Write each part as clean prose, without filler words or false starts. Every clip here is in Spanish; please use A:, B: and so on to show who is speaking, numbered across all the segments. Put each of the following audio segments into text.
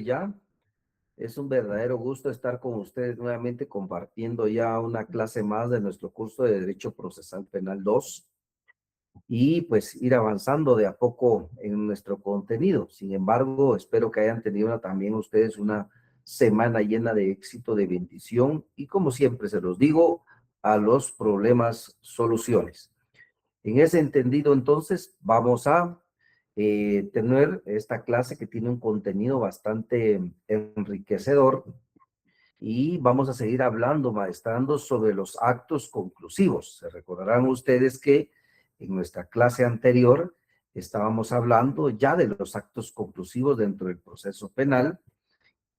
A: tarde ya. Es un verdadero gusto estar con ustedes nuevamente compartiendo ya una clase más de nuestro curso de Derecho Procesal Penal 2 y pues ir avanzando de a poco en nuestro contenido. Sin embargo, espero que hayan tenido también ustedes una semana llena de éxito, de bendición y como siempre se los digo, a los problemas soluciones. En ese entendido, entonces, vamos a tener esta clase que tiene un contenido bastante enriquecedor y vamos a seguir hablando, maestrando sobre los actos conclusivos. Se recordarán ustedes que en nuestra clase anterior estábamos hablando ya de los actos conclusivos dentro del proceso penal.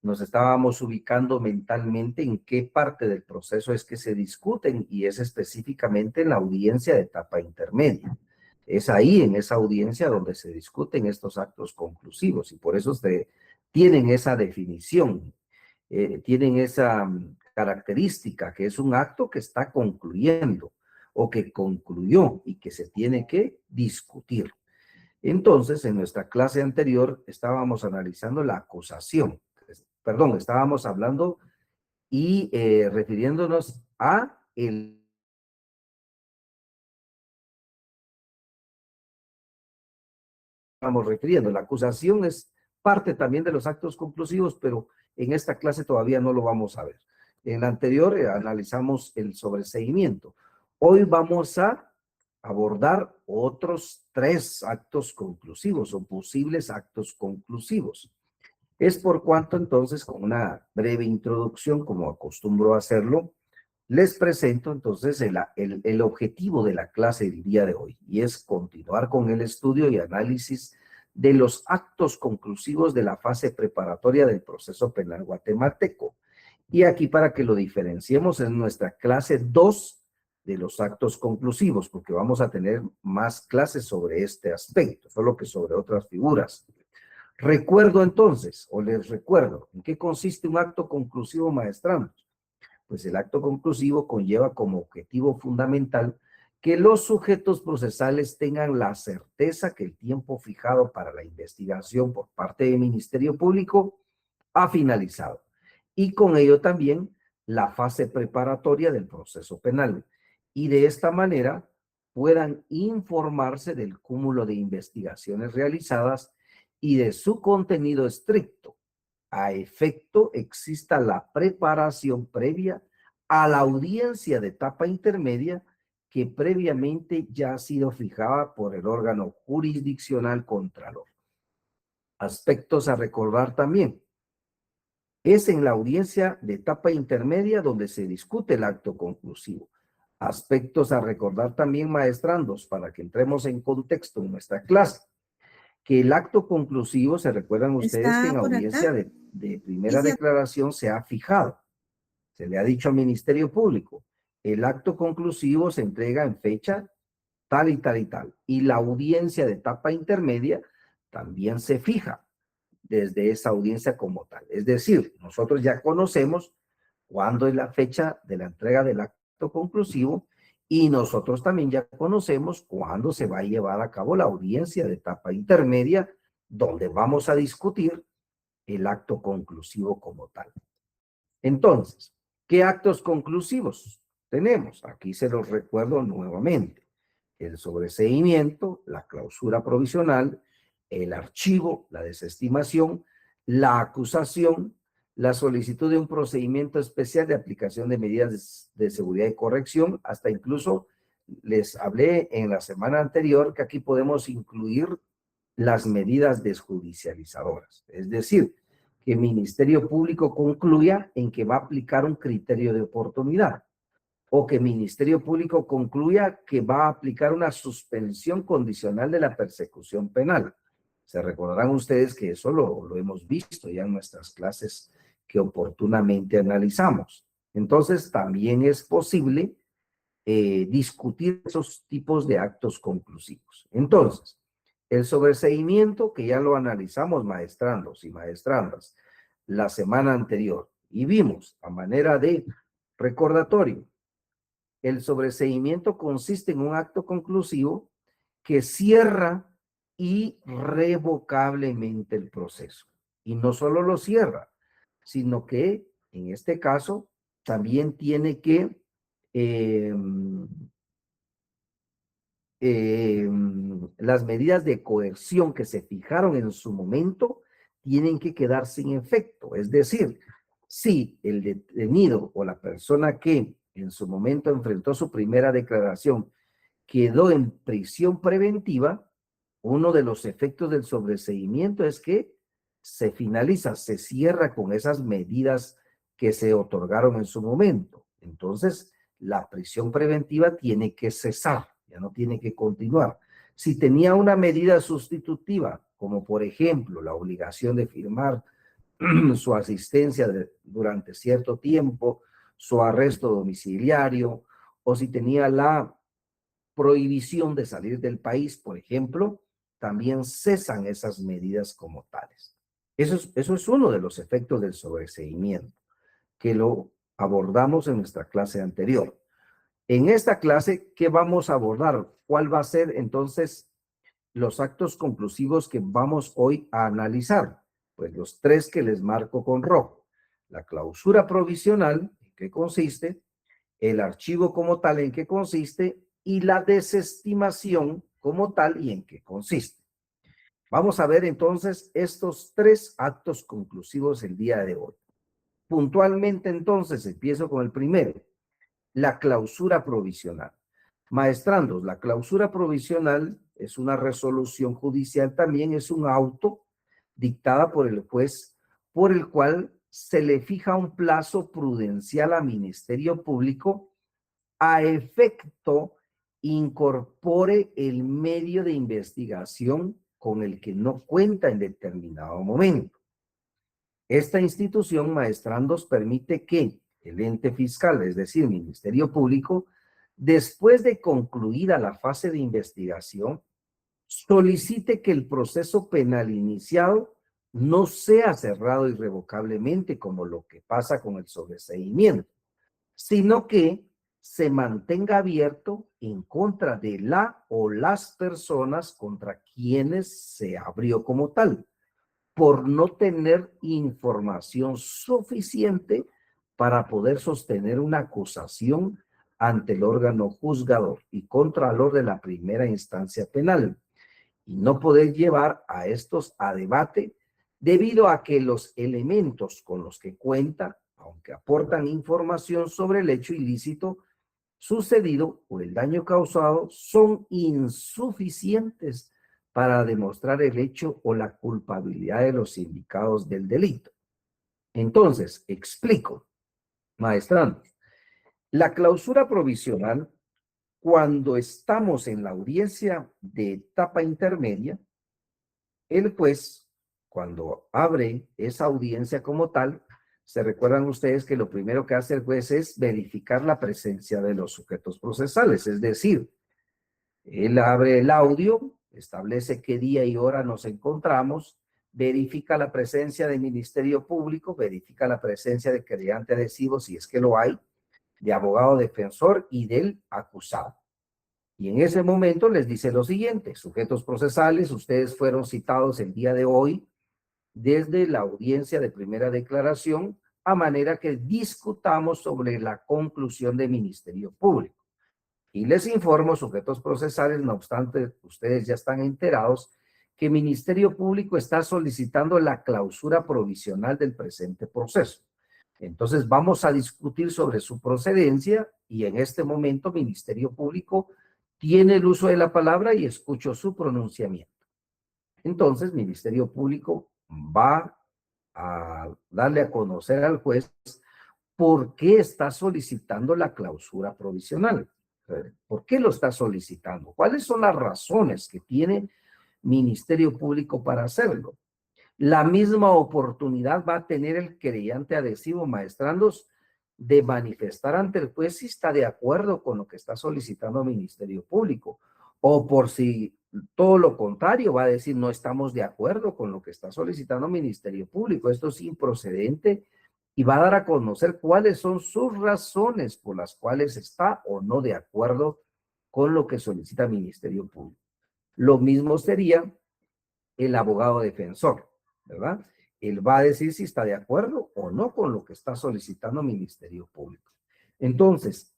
A: Nos estábamos ubicando mentalmente en qué parte del proceso es que se discuten y es específicamente en la audiencia de etapa intermedia. Es ahí, en esa audiencia, donde se discuten estos actos conclusivos y por eso tienen esa definición, tienen esa característica, que es un acto que está concluyendo o que concluyó y que se tiene que discutir. Entonces, en nuestra clase anterior estábamos analizando la acusación, perdón, estábamos hablando y refiriéndonos a estamos refiriendo. La acusación es parte también de los actos conclusivos, pero en esta clase todavía no lo vamos a ver. En la anterior analizamos el sobreseimiento. Hoy vamos a abordar otros 3 actos conclusivos o posibles actos conclusivos. Es por cuanto entonces, con una breve introducción, como acostumbro a hacerlo, les presento entonces el objetivo de la clase del día de hoy, y es continuar con el estudio y análisis de los actos conclusivos de la fase preparatoria del proceso penal guatemalteco. Y aquí, para que lo diferenciemos, es nuestra clase 2 de los actos conclusivos, porque vamos a tener más clases sobre este aspecto, solo que sobre otras figuras. Recuerdo entonces, o les recuerdo, ¿en qué consiste un acto conclusivo, maestrandos? Pues el acto conclusivo conlleva como objetivo fundamental que los sujetos procesales tengan la certeza que el tiempo fijado para la investigación por parte del Ministerio Público ha finalizado y con ello también la fase preparatoria del proceso penal y de esta manera puedan informarse del cúmulo de investigaciones realizadas y de su contenido estricto. A efecto exista la preparación previa a la audiencia de etapa intermedia que previamente ya ha sido fijada por el órgano jurisdiccional contralor. Aspectos a recordar también. Es en la audiencia de etapa intermedia donde se discute el acto conclusivo. Aspectos a recordar también, maestrandos, para que entremos en contexto en nuestra clase. Que el acto conclusivo, se recuerdan ustedes que en audiencia de primera declaración se ha fijado, se le ha dicho al Ministerio Público, el acto conclusivo se entrega en fecha tal y tal y tal, y la audiencia de etapa intermedia también se fija desde esa audiencia como tal. Es decir, nosotros ya conocemos cuándo es la fecha de la entrega del acto conclusivo y nosotros también ya conocemos cuándo se va a llevar a cabo la audiencia de etapa intermedia, donde vamos a discutir el acto conclusivo como tal. Entonces, ¿qué actos conclusivos tenemos? Aquí se los recuerdo nuevamente. El sobreseimiento, la clausura provisional, el archivo, la desestimación, la acusación, la solicitud de un procedimiento especial de aplicación de medidas de seguridad y corrección, hasta incluso les hablé en la semana anterior que aquí podemos incluir las medidas desjudicializadoras. Es decir, que el Ministerio Público concluya en que va a aplicar un criterio de oportunidad o que el Ministerio Público concluya que va a aplicar una suspensión condicional de la persecución penal. Se recordarán ustedes que eso lo hemos visto ya en nuestras clases que oportunamente analizamos. Entonces, también es posible discutir esos tipos de actos conclusivos. Entonces, el sobreseimiento, que ya lo analizamos, maestrandos y maestrandas, la semana anterior, y vimos a manera de recordatorio, el sobreseimiento consiste en un acto conclusivo que cierra irrevocablemente el proceso. Y no solo lo cierra, sino que en este caso también tiene que eh, las medidas de coerción que se fijaron en su momento tienen que quedar sin efecto. Es decir, si el detenido o la persona que en su momento enfrentó su primera declaración quedó en prisión preventiva, uno de los efectos del sobreseimiento es que se finaliza, se cierra con esas medidas que se otorgaron en su momento. Entonces, la prisión preventiva tiene que cesar, ya no tiene que continuar. Si tenía una medida sustitutiva, como por ejemplo la obligación de firmar su asistencia durante cierto tiempo, su arresto domiciliario, o si tenía la prohibición de salir del país, por ejemplo, también cesan esas medidas como tales. Eso es uno de los efectos del sobreseimiento, que lo abordamos en nuestra clase anterior. En esta clase, ¿qué vamos a abordar? ¿Cuál va a ser entonces los actos conclusivos que vamos hoy a analizar? Pues los tres que les marco con rojo. La clausura provisional, ¿en qué consiste? El archivo como tal, ¿en qué consiste? Y la desestimación como tal, ¿y en qué consiste? Vamos a ver entonces estos tres actos conclusivos el día de hoy. Puntualmente entonces empiezo con el primero, la clausura provisional. Maestrandos, la clausura provisional es una resolución judicial, también es un auto dictada por el juez por el cual se le fija un plazo prudencial al Ministerio Público a efecto incorpore el medio de investigación con el que no cuenta en determinado momento. Esta institución, Maestrandos, permite que el ente fiscal, es decir, Ministerio Público, después de concluida la fase de investigación, solicite que el proceso penal iniciado no sea cerrado irrevocablemente como lo que pasa con el sobreseimiento, sino que se mantenga abierto en contra de la o las personas contra quienes se abrió como tal, por no tener información suficiente para poder sostener una acusación ante el órgano juzgador y contralor de la primera instancia penal, y no poder llevar a estos a debate debido a que los elementos con los que cuenta, aunque aportan información sobre el hecho ilícito sucedido o el daño causado, son insuficientes para demostrar el hecho o la culpabilidad de los indicados del delito. Entonces, explico, maestrando, la clausura provisional, cuando estamos en la audiencia de etapa intermedia, el juez, cuando abre esa audiencia como tal, se recuerdan ustedes que lo primero que hace el juez es verificar la presencia de los sujetos procesales, es decir, él abre el audio, establece qué día y hora nos encontramos, verifica la presencia del Ministerio Público, verifica la presencia de querellante adhesivo, si es que lo hay, de abogado defensor y del acusado. Y en ese momento les dice lo siguiente: sujetos procesales, ustedes fueron citados el día de hoy desde la audiencia de primera declaración, a manera que discutamos sobre la conclusión del Ministerio Público. Y les informo, sujetos procesales, no obstante, ustedes ya están enterados que el Ministerio Público está solicitando la clausura provisional del presente proceso. Entonces vamos a discutir sobre su procedencia y en este momento Ministerio Público tiene el uso de la palabra y escucho su pronunciamiento. Entonces Ministerio Público va a darle a conocer al juez por qué está solicitando la clausura provisional. ¿Por qué lo está solicitando? ¿Cuáles son las razones que tiene Ministerio Público para hacerlo? La misma oportunidad va a tener el querellante adhesivo, Maestrandos, de manifestar ante el juez si está de acuerdo con lo que está solicitando el Ministerio Público, o por si todo lo contrario, va a decir no estamos de acuerdo con lo que está solicitando el Ministerio Público, esto es improcedente, y va a dar a conocer cuáles son sus razones por las cuales está o no de acuerdo con lo que solicita el Ministerio Público. Lo mismo sería el abogado defensor, ¿verdad? él va a decir si está de acuerdo o no con lo que está solicitando el Ministerio Público. Entonces,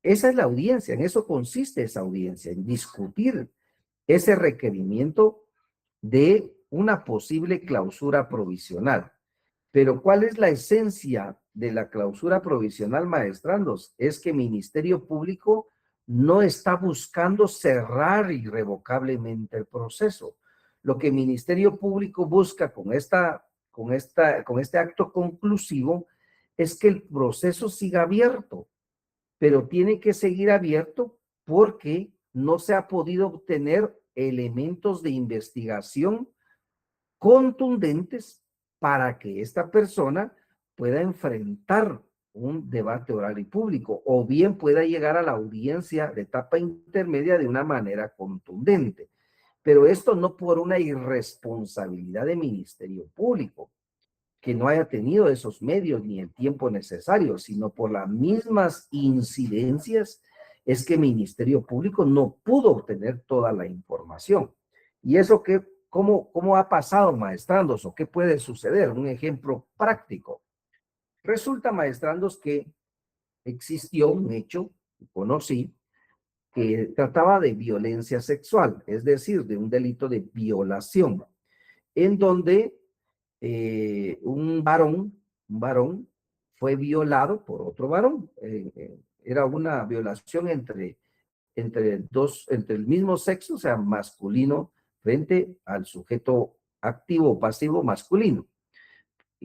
A: esa es la audiencia, en eso consiste esa audiencia, en discutir ese requerimiento de una posible clausura provisional. Pero ¿cuál es la esencia de la clausura provisional, maestrandos? Es que el Ministerio Público no está buscando cerrar irrevocablemente el proceso. Lo que el Ministerio Público busca con este acto conclusivo es que el proceso siga abierto, pero tiene que seguir abierto porque no se ha podido obtener elementos de investigación contundentes para que esta persona pueda enfrentar un debate oral y público, o bien pueda llegar a la audiencia de etapa intermedia de una manera contundente. Pero esto no por una irresponsabilidad del Ministerio Público, que no haya tenido esos medios ni el tiempo necesario, sino por las mismas incidencias es que el Ministerio Público no pudo obtener toda la información. Y eso que, ¿cómo ha pasado, maestrandos? ¿O qué puede suceder? Un ejemplo práctico. Resulta, maestrandos, que existió un hecho, conocí, que trataba de violencia sexual, es decir, de un delito de violación, en donde un varón fue violado por otro varón. Era una violación entre el mismo sexo, o sea, masculino frente al sujeto activo o pasivo masculino.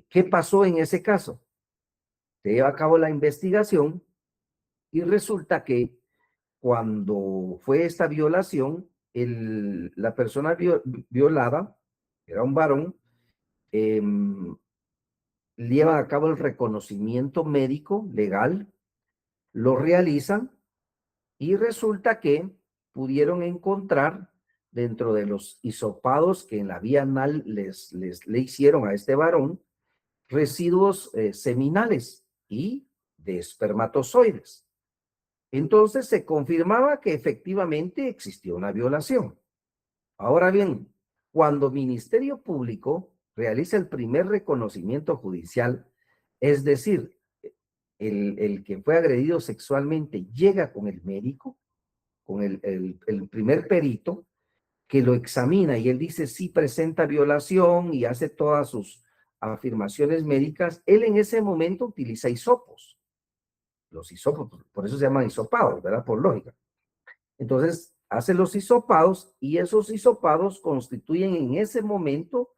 A: ¿Qué pasó en ese caso? Se lleva a cabo la investigación y resulta que cuando fue esta violación, la persona violada, era un varón, eh, llevan a cabo el reconocimiento médico legal, lo realizan y resulta que pudieron encontrar dentro de los hisopados que en la vía anal le hicieron a este varón residuos seminales y de espermatozoides. Entonces se confirmaba que efectivamente existió una violación. Ahora bien, cuando Ministerio Público realiza el primer reconocimiento judicial, es decir, el que fue agredido sexualmente llega con el médico, con el primer perito, que lo examina y él dice sí presenta violación y hace todas sus afirmaciones médicas, él en ese momento utiliza hisopos. Los hisopos, por eso se llaman hisopados, ¿verdad? Por lógica. Entonces, hace los hisopados y esos hisopados constituyen en ese momento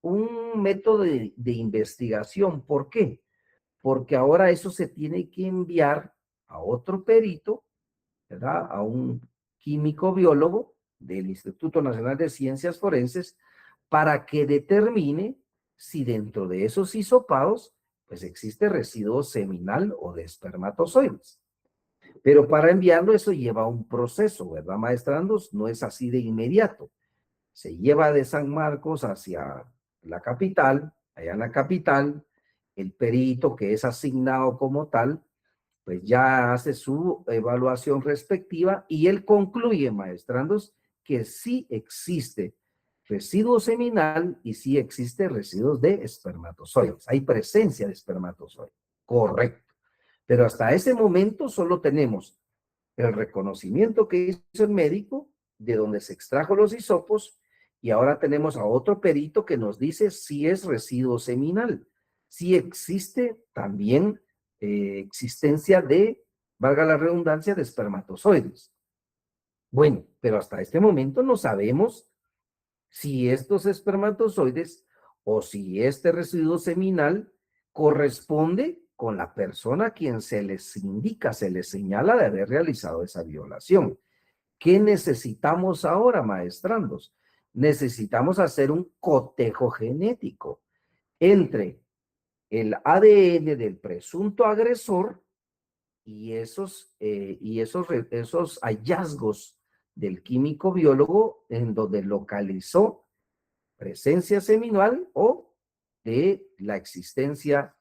A: un método de investigación. ¿Por qué? Porque ahora eso se tiene que enviar a otro perito, ¿verdad? A un químico biólogo del Instituto Nacional de Ciencias Forenses para que determine si dentro de esos hisopados pues existe residuo seminal o de espermatozoides. Pero para enviarlo eso lleva un proceso, ¿verdad, maestrandos? No es así de inmediato. Se lleva de San Marcos hacia la capital, allá en la capital, el perito que es asignado como tal, pues ya hace su evaluación respectiva y él concluye, maestrandos, que sí existe residuo seminal y sí existe residuos de espermatozoides. Hay presencia de espermatozoides. Correcto. Pero hasta ese momento solo tenemos el reconocimiento que hizo el médico, de donde se extrajo los hisopos, y ahora tenemos a otro perito que nos dice si es residuo seminal, si existe también existencia de, valga la redundancia, de espermatozoides. Bueno, pero hasta este momento no sabemos si estos espermatozoides o si este residuo seminal corresponde con la persona a quien se les indica, se les señala de haber realizado esa violación. ¿Qué necesitamos ahora, maestrandos? Necesitamos hacer un cotejo genético entre el ADN del presunto agresor y esos hallazgos del químico biólogo en donde localizó presencia seminal o de la existencia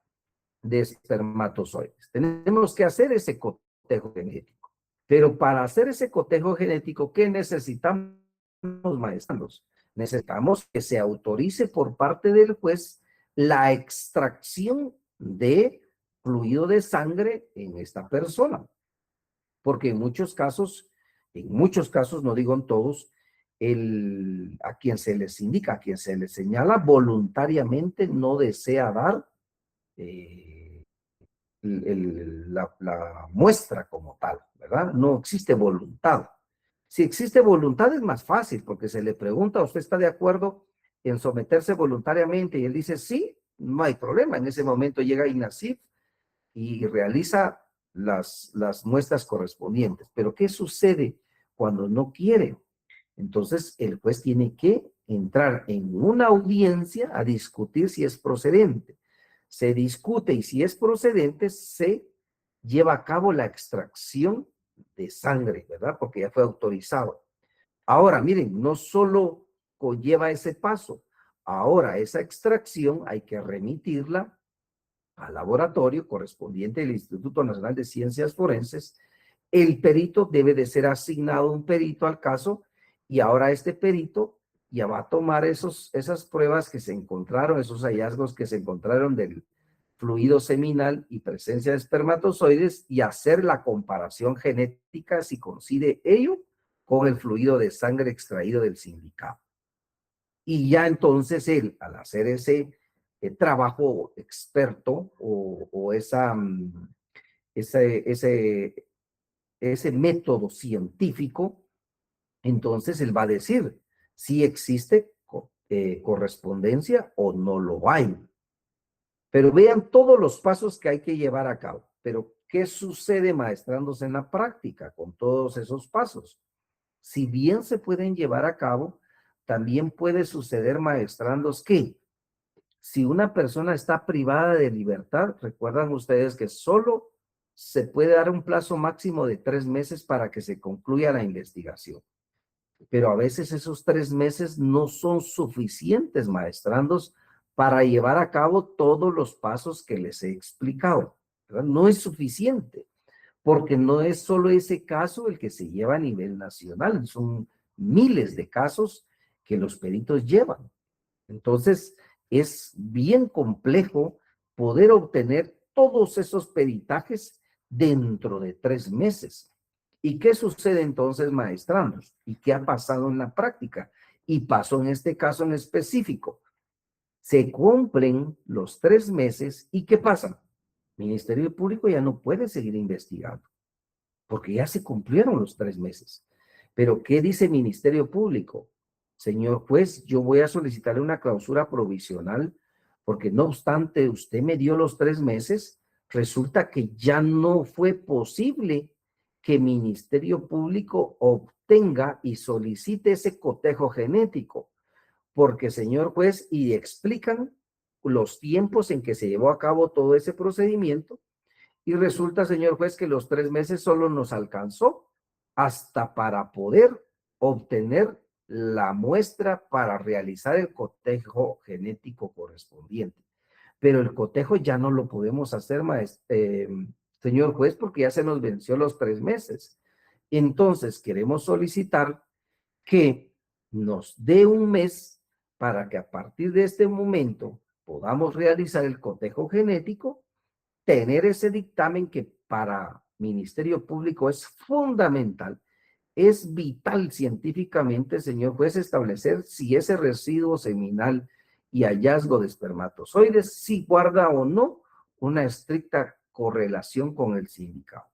A: de espermatozoides. Tenemos que hacer ese cotejo genético. Pero para hacer ese cotejo genético, ¿qué necesitamos, maestros? Necesitamos que se autorice por parte del juez la extracción de fluido de sangre en esta persona. Porque en muchos casos, no digo en todos, a quien se les indica, a quien se les señala, voluntariamente no desea dar la muestra como tal, ¿verdad? No existe voluntad. Si existe voluntad es más fácil, porque se le pregunta, ¿usted está de acuerdo en someterse voluntariamente? Y él dice, sí, no hay problema. En ese momento llega INASIF y realiza las muestras correspondientes. Pero ¿qué sucede cuando no quiere? Entonces el juez tiene que entrar en una audiencia a discutir si es procedente. Se discute y si es procedente, se lleva a cabo la extracción de sangre, ¿verdad? Porque ya fue autorizado. Ahora, miren, no solo conlleva ese paso, ahora esa extracción hay que remitirla al laboratorio correspondiente del Instituto Nacional de Ciencias Forenses. El perito debe de ser asignado un perito al caso y ahora este perito ya va a tomar esas pruebas que se encontraron, esos hallazgos que se encontraron del fluido seminal y presencia de espermatozoides y hacer la comparación genética si coincide ello con el fluido de sangre extraído del sindicado. Y ya entonces él, al hacer ese trabajo experto o ese método científico, entonces él va a decir si existe correspondencia o no lo hay. Pero vean todos los pasos que hay que llevar a cabo. Pero, ¿qué sucede maestrándose en la práctica con todos esos pasos? Si bien se pueden llevar a cabo, también puede suceder, maestrandos, que si una persona está privada de libertad, recuerdan ustedes que solo se puede dar un plazo máximo de 3 meses para que se concluya la investigación. Pero a veces esos 3 meses no son suficientes, maestrandos, para llevar a cabo todos los pasos que les he explicado, ¿verdad? No es suficiente, porque no es solo ese caso el que se lleva a nivel nacional, son miles de casos que los peritos llevan. Entonces, es bien complejo poder obtener todos esos peritajes dentro de 3 meses. ¿Y qué sucede entonces, maestrandos? ¿Y qué ha pasado en la práctica? Y pasó en este caso en específico. Se cumplen los 3 meses y ¿qué pasa? El Ministerio Público ya no puede seguir investigando porque ya se cumplieron los 3 meses. Pero ¿qué dice el Ministerio Público? Señor juez, yo voy a solicitarle una clausura provisional porque no obstante usted me dio los 3 meses, resulta que ya no fue posible que el Ministerio Público obtenga y solicite ese cotejo genético. Porque, señor juez, y explican los tiempos en que se llevó a cabo todo ese procedimiento, y resulta, señor juez, que los 3 meses solo nos alcanzó hasta para poder obtener la muestra para realizar el cotejo genético correspondiente. Pero el cotejo ya no lo podemos hacer, señor juez, porque ya se nos venció los 3 meses. Entonces, queremos solicitar que nos dé un mes para que a partir de este momento podamos realizar el cotejo genético, tener ese dictamen que para Ministerio Público es fundamental, es vital científicamente, señor juez, establecer si ese residuo seminal y hallazgo de espermatozoides si guarda o no una estricta correlación con el sindicado.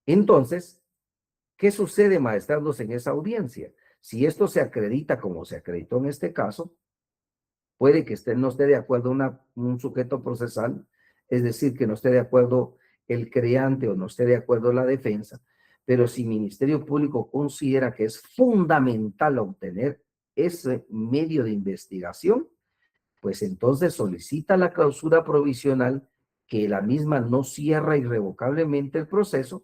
A: Entonces, ¿qué sucede, maestrados, en esa audiencia? Si esto se acredita como se acreditó en este caso, puede que no esté de acuerdo un sujeto procesal, es decir, que no esté de acuerdo el creante o no esté de acuerdo la defensa, pero si el Ministerio Público considera que es fundamental obtener ese medio de investigación, pues entonces solicita la clausura provisional, que la misma no cierra irrevocablemente el proceso.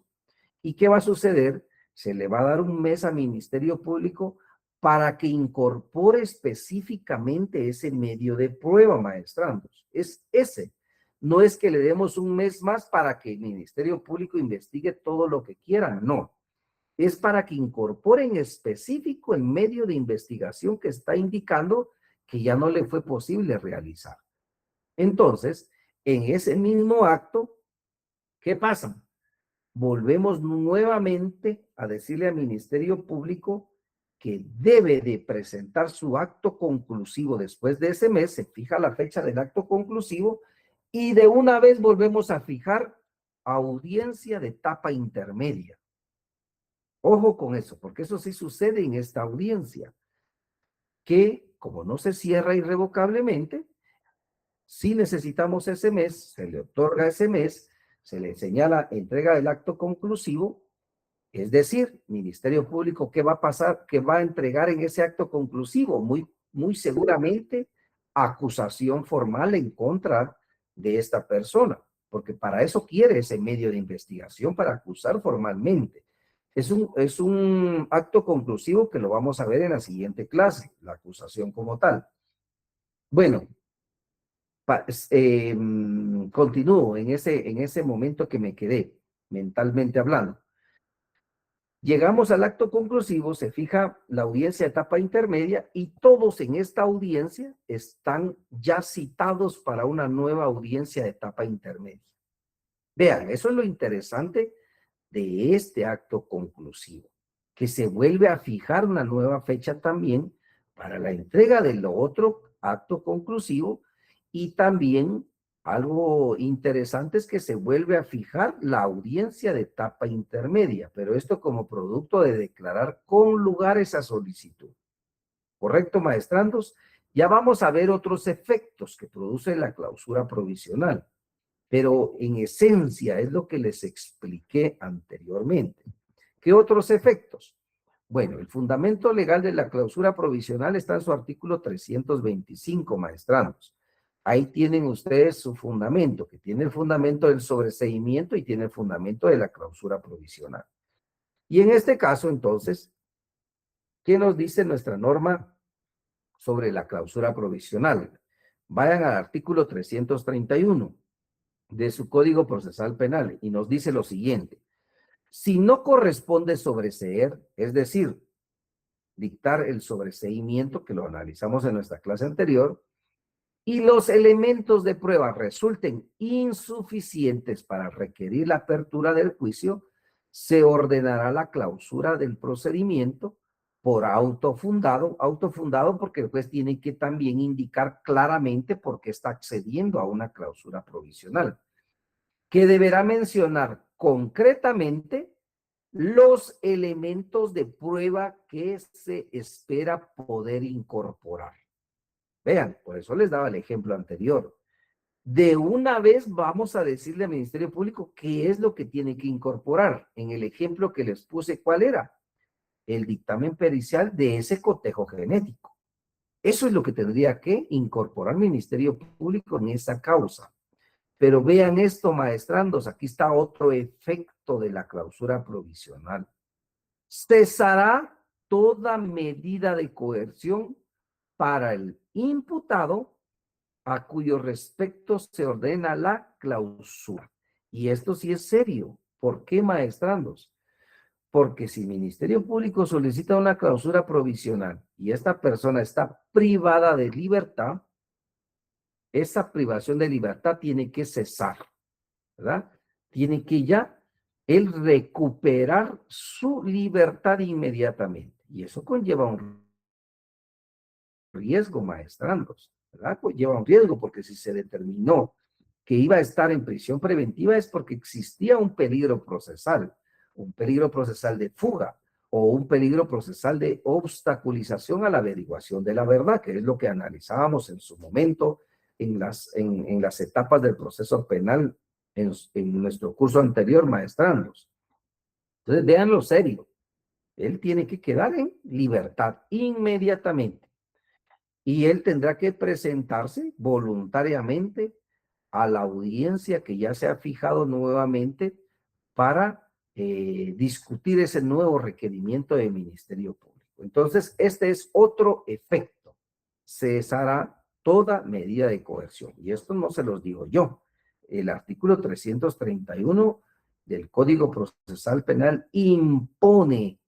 A: ¿Y qué va a suceder? Se le va a dar un mes al Ministerio Público para que incorpore específicamente ese medio de prueba, maestrandos. Es ese. No es que le demos un mes más para que el Ministerio Público investigue todo lo que quiera, no. Es para que incorpore en específico el medio de investigación que está indicando que ya no le fue posible realizar. Entonces, en ese mismo acto, ¿qué pasa? Volvemos nuevamente a decirle al Ministerio Público que debe de presentar su acto conclusivo después de ese mes, se fija la fecha del acto conclusivo y de una vez volvemos a fijar audiencia de etapa intermedia. Ojo con eso, porque eso sí sucede en esta audiencia, que como no se cierra irrevocablemente, si necesitamos ese mes, se le otorga ese mes, se le señala entrega del acto conclusivo. Es decir, Ministerio Público, ¿qué va a pasar? ¿Qué va a entregar en ese acto conclusivo? Muy seguramente acusación formal en contra de esta persona, porque para eso quiere ese medio de investigación, para acusar formalmente. Es un acto conclusivo que lo vamos a ver en la siguiente clase, la acusación como tal. Bueno, continúo en ese momento que me quedé, mentalmente hablando. Llegamos al acto conclusivo, se fija la audiencia etapa intermedia y todos en esta audiencia están ya citados para una nueva audiencia de etapa intermedia. Vean, eso es lo interesante de este acto conclusivo, que se vuelve a fijar una nueva fecha también para la entrega del otro acto conclusivo y también algo interesante es que se vuelve a fijar la audiencia de etapa intermedia, pero esto como producto de declarar con lugar esa solicitud. ¿Correcto, maestrandos? Ya vamos a ver otros efectos que produce la clausura provisional, pero en esencia es lo que les expliqué anteriormente. ¿Qué otros efectos? Bueno, el fundamento legal de la clausura provisional está en su artículo 325, maestrandos. Ahí tienen ustedes su fundamento, que tiene el fundamento del sobreseimiento y tiene el fundamento de la clausura provisional. Y en este caso, entonces, ¿qué nos dice nuestra norma sobre la clausura provisional? Vayan al artículo 331 de su Código Procesal Penal y nos dice lo siguiente. Si no corresponde sobreseer, es decir, dictar el sobreseimiento, que lo analizamos en nuestra clase anterior, y los elementos de prueba resulten insuficientes para requerir la apertura del juicio, se ordenará la clausura del procedimiento por autofundado porque el juez tiene que también indicar claramente por qué está accediendo a una clausura provisional, que deberá mencionar concretamente los elementos de prueba que se espera poder incorporar. Vean, por eso les daba el ejemplo anterior. De una vez vamos a decirle al Ministerio Público qué es lo que tiene que incorporar. En el ejemplo que les puse, ¿cuál era? El dictamen pericial de ese cotejo genético. Eso es lo que tendría que incorporar el Ministerio Público en esa causa. Pero vean esto, maestrandos, aquí está otro efecto de la clausura provisional. Cesará toda medida de coerción para el imputado a cuyo respecto se ordena la clausura. Y esto sí es serio. ¿Por qué, maestrandos? Porque si el Ministerio Público solicita una clausura provisional y esta persona está privada de libertad, esa privación de libertad tiene que cesar, ¿verdad? Tiene que ya él recuperar su libertad inmediatamente. Y eso conlleva un riesgo, maestrandos, ¿verdad? Pues lleva un riesgo porque si se determinó que iba a estar en prisión preventiva es porque existía un peligro procesal de fuga o un peligro procesal de obstaculización a la averiguación de la verdad, que es lo que analizábamos en su momento en las etapas del proceso penal en nuestro curso anterior, maestrandos. Entonces, vean lo serio. Él tiene que quedar en libertad inmediatamente y él tendrá que presentarse voluntariamente a la audiencia que ya se ha fijado nuevamente para discutir ese nuevo requerimiento del Ministerio Público. Entonces, este es otro efecto. Cesará toda medida de coerción. Y esto no se los digo yo. El artículo 331 del Código Procesal Penal impone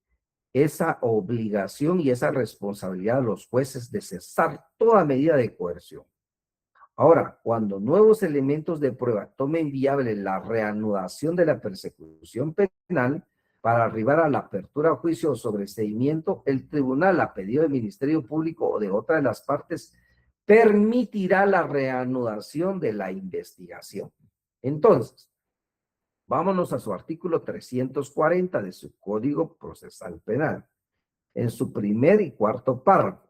A: esa obligación y esa responsabilidad a los jueces de cesar toda medida de coerción. Ahora, cuando nuevos elementos de prueba tomen viable la reanudación de la persecución penal para arribar a la apertura a juicio o sobreseimiento, el tribunal, a pedido del Ministerio Público o de otra de las partes, permitirá la reanudación de la investigación. Entonces, vámonos a su artículo 340 de su Código Procesal Penal, en su primer y cuarto párrafo.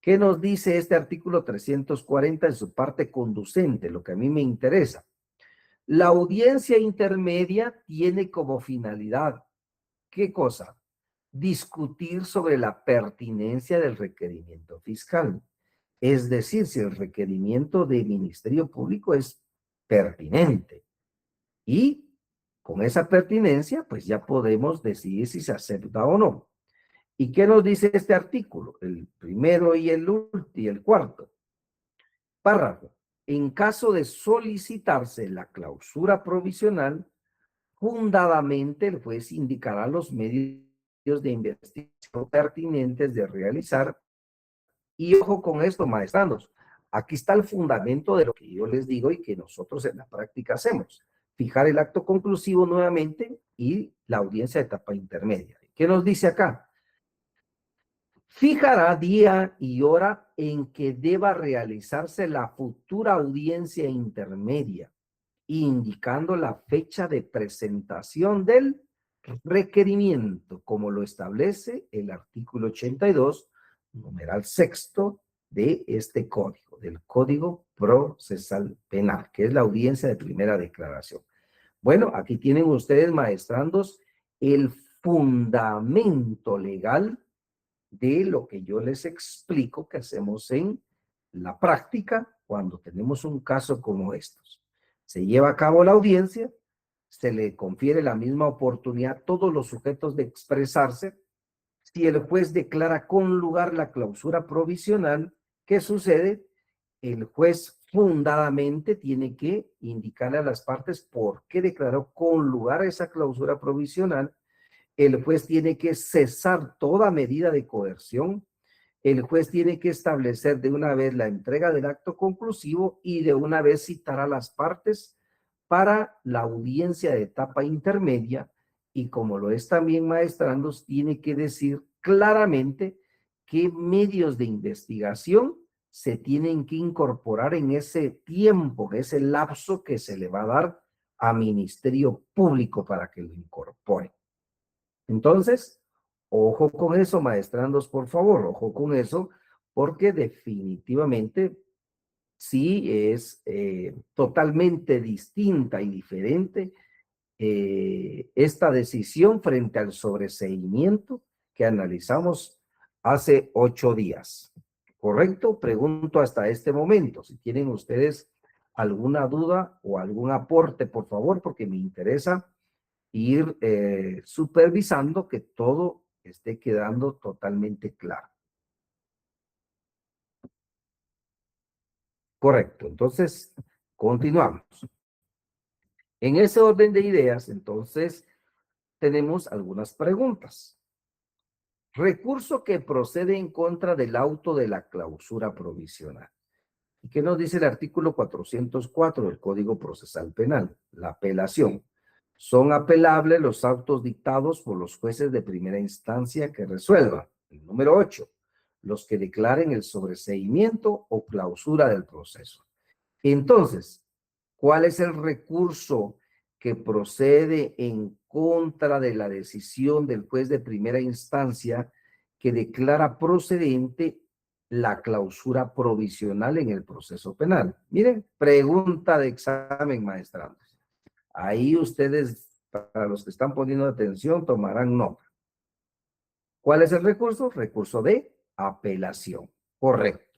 A: ¿Qué nos dice este artículo 340 en su parte conducente? Lo que a mí me interesa. La audiencia intermedia tiene como finalidad, ¿qué cosa? Discutir sobre la pertinencia del requerimiento fiscal. Es decir, si el requerimiento del Ministerio Público es pertinente. Y con esa pertinencia, pues ya podemos decidir si se acepta o no. ¿Y qué nos dice este artículo? El primero y el cuarto párrafo. En caso de solicitarse la clausura provisional, fundadamente el juez indicará los medios de investigación pertinentes de realizar. Y ojo con esto, maestranos. Aquí está el fundamento de lo que yo les digo y que nosotros en la práctica hacemos. Fijar el acto conclusivo nuevamente y la audiencia de etapa intermedia. ¿Qué nos dice acá? Fijará día y hora en que deba realizarse la futura audiencia intermedia, indicando la fecha de presentación del requerimiento, como lo establece el artículo 82, numeral sexto de este código, del Código Procesal Penal, que es la audiencia de primera declaración. Bueno, aquí tienen ustedes, maestrandos, el fundamento legal de lo que yo les explico que hacemos en la práctica cuando tenemos un caso como estos. Se lleva a cabo la audiencia, se le confiere la misma oportunidad a todos los sujetos de expresarse. Si el juez declara con lugar la clausura provisional, ¿qué sucede? El juez fundadamente tiene que indicarle a las partes por qué declaró con lugar esa clausura provisional. El juez tiene que cesar toda medida de coerción. El juez tiene que establecer de una vez la entrega del acto conclusivo y de una vez citar a las partes para la audiencia de etapa intermedia. Y como lo es también maestrandos, tiene que decir claramente qué medios de investigación se tienen que incorporar en ese tiempo, en ese lapso que se le va a dar a Ministerio Público para que lo incorpore. Entonces, ojo con eso, maestrandos, por favor, ojo con eso, porque definitivamente sí es totalmente distinta y diferente esta decisión frente al sobreseimiento que analizamos hace 8 días. ¿Correcto? Pregunto hasta este momento, si tienen ustedes alguna duda o algún aporte, por favor, porque me interesa ir supervisando que todo esté quedando totalmente claro. Correcto. Entonces, continuamos. En ese orden de ideas, entonces, tenemos algunas preguntas. Recurso que procede en contra del auto de la clausura provisional. ¿Y qué nos dice el artículo 404 del Código Procesal Penal? La apelación. Son apelables los autos dictados por los jueces de primera instancia que resuelvan. El número 8. Los que declaren el sobreseimiento o clausura del proceso. Entonces, ¿cuál es el recurso que procede en contra de la decisión del juez de primera instancia que declara procedente la clausura provisional en el proceso penal? Miren, pregunta de examen, maestrandos. Ahí ustedes, para los que están poniendo atención, tomarán nota. ¿Cuál es el recurso? Recurso de apelación. Correcto.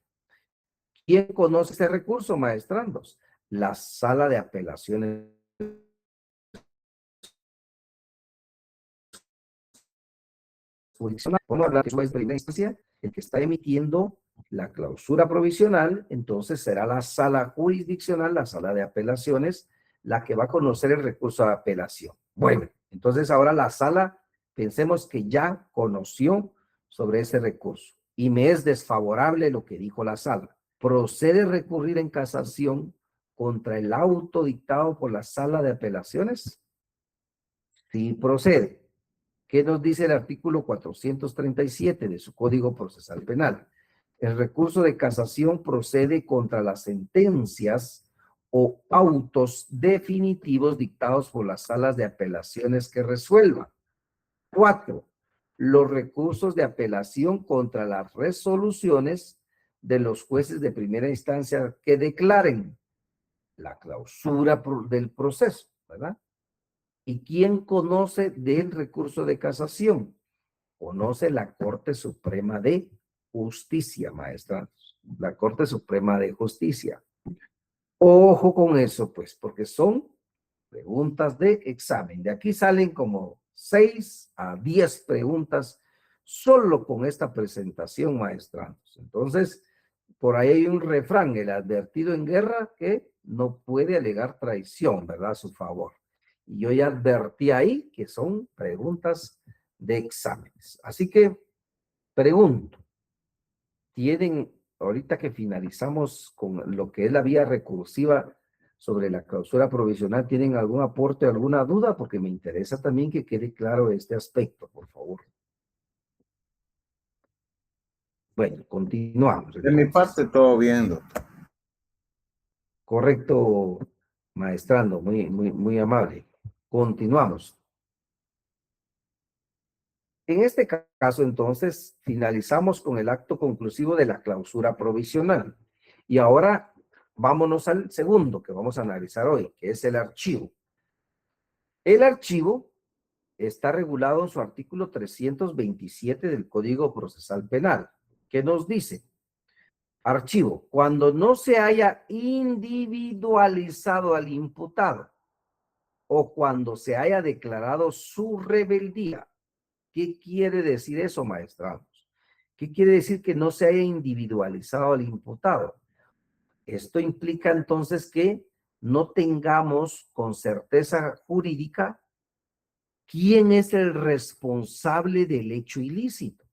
A: ¿Quién conoce ese recurso, maestrandos? La sala de apelaciones jurisdiccional. Vamos a hablar de juez de primera instancia, el que está emitiendo la clausura provisional, entonces será la sala jurisdiccional, la sala de apelaciones, la que va a conocer el recurso de apelación. Bueno, entonces ahora la sala, pensemos que ya conoció sobre ese recurso y me es desfavorable lo que dijo la sala. ¿procede recurrir en casación contra el auto dictado por la sala de apelaciones? Sí, procede. ¿Qué nos dice el artículo 437 de su Código Procesal Penal? El recurso de casación procede contra las sentencias o autos definitivos dictados por las salas de apelaciones que resuelvan. 4. Los recursos de apelación contra las resoluciones de los jueces de primera instancia que declaren la clausura del proceso, ¿verdad? ¿Y quién conoce del recurso de casación? Conoce la Corte Suprema de Justicia, maestra. La Corte Suprema de Justicia. Ojo con eso, pues, porque son preguntas de examen. De aquí salen como 6 a 10 preguntas solo con esta presentación, maestranos. Entonces, por ahí hay un refrán, el advertido en guerra que no puede alegar traición, ¿verdad? A su favor. Y yo ya advertí ahí que son preguntas de exámenes. Así que pregunto, ¿tienen, ahorita que finalizamos con lo que es la vía recursiva sobre la clausura provisional, tienen algún aporte, alguna duda? Porque me interesa también que quede claro este aspecto, por favor. Bueno, continuamos.
B: De mi parte, todo bien, doctor.
A: Correcto, maestrando, muy amable. Continuamos. En este caso, entonces, finalizamos con el acto conclusivo de la clausura provisional. Y ahora vámonos al segundo que vamos a analizar hoy, que es el archivo. El archivo está regulado en su artículo 327 del Código Procesal Penal, que nos dice: archivo, cuando no se haya individualizado al imputado o cuando se haya declarado su rebeldía. ¿Qué quiere decir eso, maestranos? ¿Qué quiere decir que no se haya individualizado al imputado? Esto implica entonces que no tengamos con certeza jurídica quién es el responsable del hecho ilícito.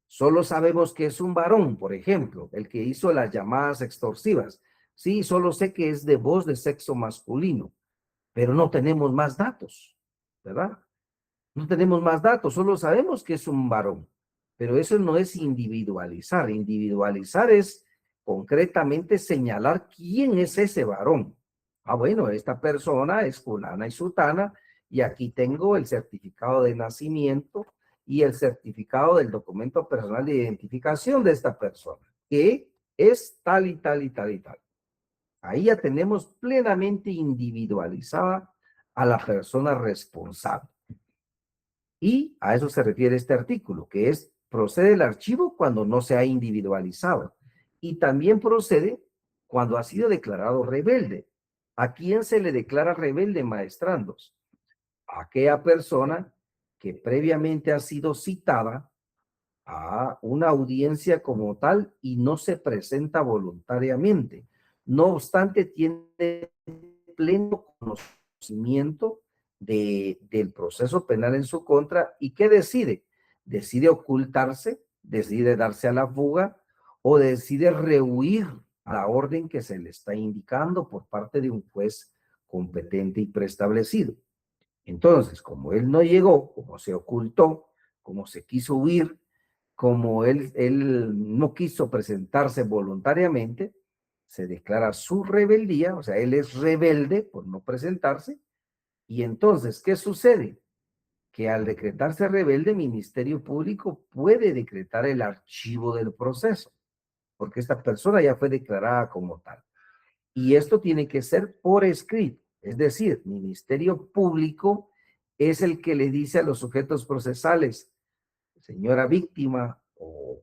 A: Solo sabemos que es un varón, por ejemplo, el que hizo las llamadas extorsivas. Sí, solo sé que es de voz de sexo masculino, pero no tenemos más datos, ¿verdad? No tenemos más datos, solo sabemos que es un varón, pero eso no es individualizar. Individualizar es concretamente señalar quién es ese varón. Ah, bueno, esta persona es fulana y sutana, y aquí tengo el certificado de nacimiento y el certificado del documento personal de identificación de esta persona, que es tal y tal y tal y tal. Ahí ya tenemos plenamente individualizada a la persona responsable. Y a eso se refiere este artículo, que es: procede el archivo cuando no se ha individualizado. Y también procede cuando ha sido declarado rebelde. ¿A quién se le declara rebelde, maestrandos? A aquella persona que previamente ha sido citada a una audiencia como tal y no se presenta voluntariamente. No obstante, tiene pleno conocimiento del proceso penal en su contra. ¿Y qué decide? Decide ocultarse, decide darse a la fuga o decide rehuir a la orden que se le está indicando por parte de un juez competente y preestablecido. Entonces, como él no llegó, como se ocultó, como se quiso huir, como él no quiso presentarse voluntariamente, se declara su rebeldía, o sea, él es rebelde por no presentarse. Y entonces, ¿qué sucede? Que al decretarse rebelde, el Ministerio Público puede decretar el archivo del proceso, porque esta persona ya fue declarada como tal. Y esto tiene que ser por escrito, es decir, Ministerio Público es el que le dice a los sujetos procesales: señora víctima o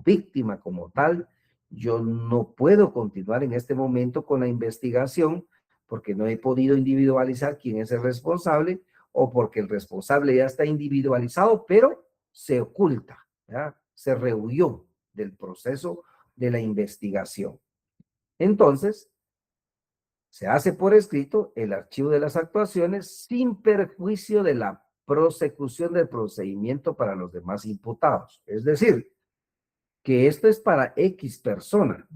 A: víctima como tal, yo no puedo continuar en este momento con la investigación porque no he podido individualizar quién es el responsable, o porque el responsable ya está individualizado, pero se oculta, ¿ya? Se rehuyó del proceso de la investigación. Entonces, se hace por escrito el archivo de las actuaciones sin perjuicio de la prosecución del procedimiento para los demás imputados. Es decir, que esto es para X persona,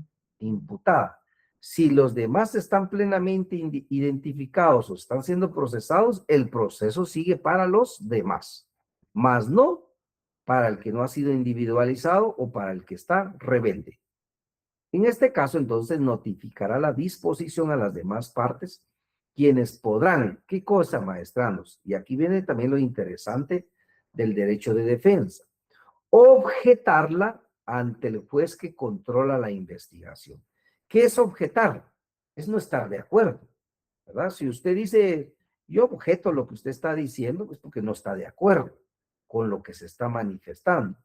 A: imputada. Si los demás están plenamente identificados o están siendo procesados, el proceso sigue para los demás, más no para el que no ha sido individualizado o para el que está rebelde. En este caso, entonces, notificará la disposición a las demás partes, quienes podrán, ¿qué cosa, maestranos? Y aquí viene también lo interesante del derecho de defensa. Objetarla ante el juez que controla la investigación. ¿Qué es objetar? Es no estar de acuerdo, ¿verdad? Si usted dice, yo objeto lo que usted está diciendo, pues porque no está de acuerdo con lo que se está manifestando.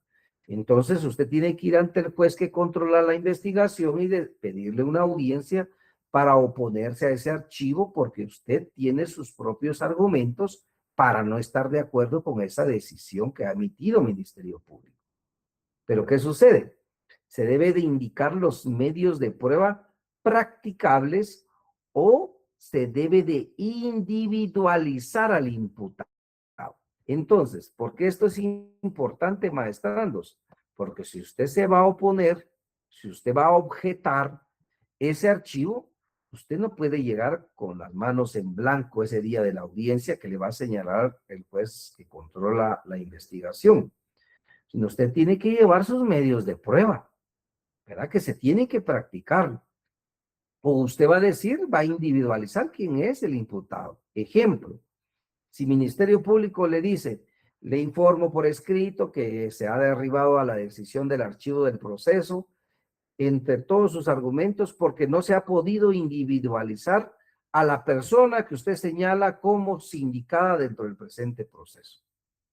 A: Entonces usted tiene que ir ante el juez que controla la investigación y pedirle una audiencia para oponerse a ese archivo porque usted tiene sus propios argumentos para no estar de acuerdo con esa decisión que ha emitido el Ministerio Público. Pero ¿qué sucede? Se debe de indicar los medios de prueba practicables o se debe de individualizar al imputado. Entonces, ¿por qué esto es importante, maestrandos? Porque si usted se va a oponer, si usted va a objetar ese archivo, usted no puede llegar con las manos en blanco ese día de la audiencia que le va a señalar el juez que controla la investigación. Sino usted tiene que llevar sus medios de prueba, ¿verdad? Que se tiene que practicar. O usted va a decir, va a individualizar quién es el imputado. Ejemplo, si Ministerio Público le dice, le informo por escrito que se ha derribado a la decisión del archivo del proceso, entre todos sus argumentos, porque no se ha podido individualizar a la persona que usted señala como sindicada dentro del presente proceso.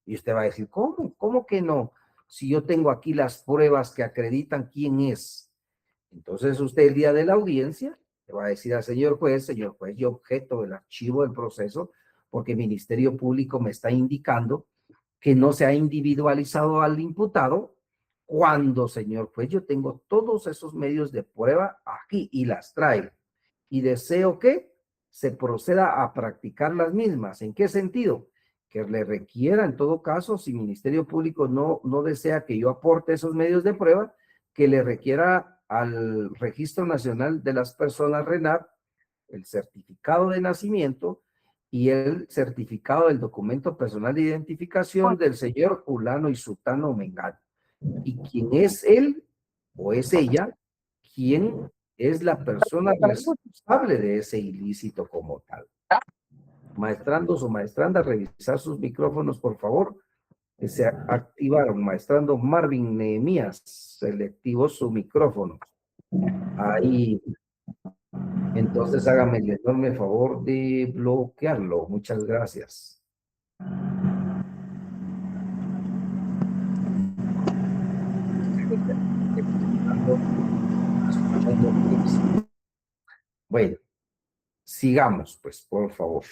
A: Y usted va a decir, ¿cómo? ¿Cómo que no? Si yo tengo aquí las pruebas que acreditan quién es. Entonces usted el día de la audiencia le va a decir al señor juez, yo objeto el archivo del proceso porque el Ministerio Público me está indicando que no se ha individualizado al imputado cuando, señor juez, yo tengo todos esos medios de prueba aquí y las traigo. Y deseo que se proceda a practicar las mismas. ¿En qué sentido? Que le requiera, en todo caso, si el Ministerio Público no desea que yo aporte esos medios de prueba, que le requiera al Registro Nacional de las Personas RENAP el certificado de nacimiento y el certificado del documento personal de identificación del señor fulano y sutano mengano. Y quién es él o es ella, quién es la persona responsable de ese ilícito como tal. Maestrandos o maestrandas, revisar sus micrófonos, por favor. Que se activaron. Maestrando Marvin Nehemías, selectivó su micrófono. Ahí. Entonces hágame el enorme favor de bloquearlo. Muchas gracias. Bueno, sigamos, pues, por favor.